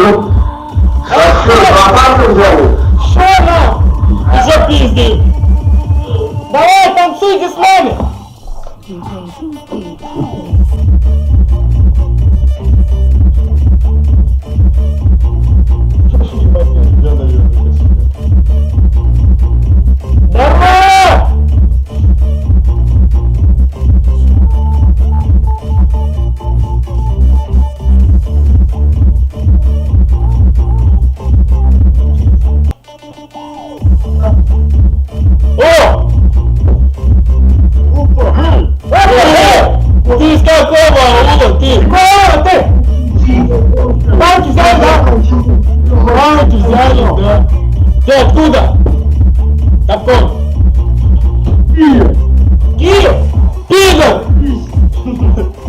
А что, лопату взяли? Что нам? Еще пизди. Давай, танцуйте с нами. Давай! О! Ты из какого аула? Ты? Банки взяли, да? Банки взяли, да? Ты откуда? Такой? Киев! Киев? Пидор!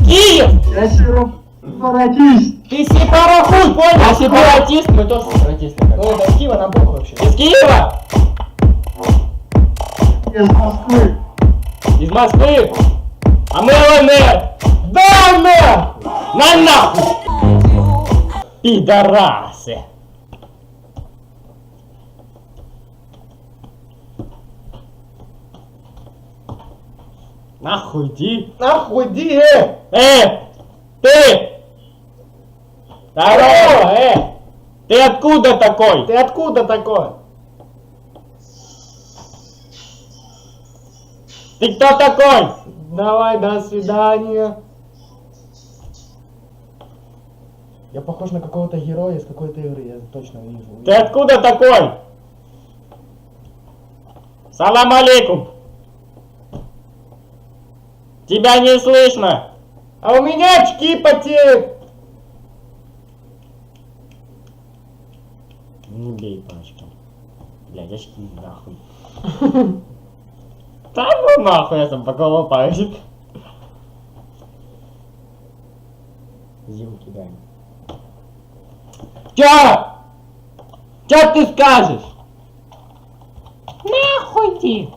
Киев! Я сепаратист! Ты сепарахуй, понял? А сепаратист? Мы тоже сепаратисты. Ну, это из Киева, нам похуй вообще. Из Киева? Из Москвы! Из Москвы? А мы ЛНР! Да, ЛНР! На нахуй! Пидорасы! Нахуй иди! Нахуй, иди, Ты! Здорово, Ты откуда такой? Ты откуда такой? Ты кто такой? Давай, до свидания. Я похож на какого-то героя из какой-то игры, я точно вижу. Ты откуда такой? Салам алейкум. Тебя не слышно. А у меня очки потеют. Не бей пачком. Блядь, очки нахуй. Да ну нахуй, я там поколопаюсь. Зимки дай. Чё? Чё ты скажешь? Нахуй ты?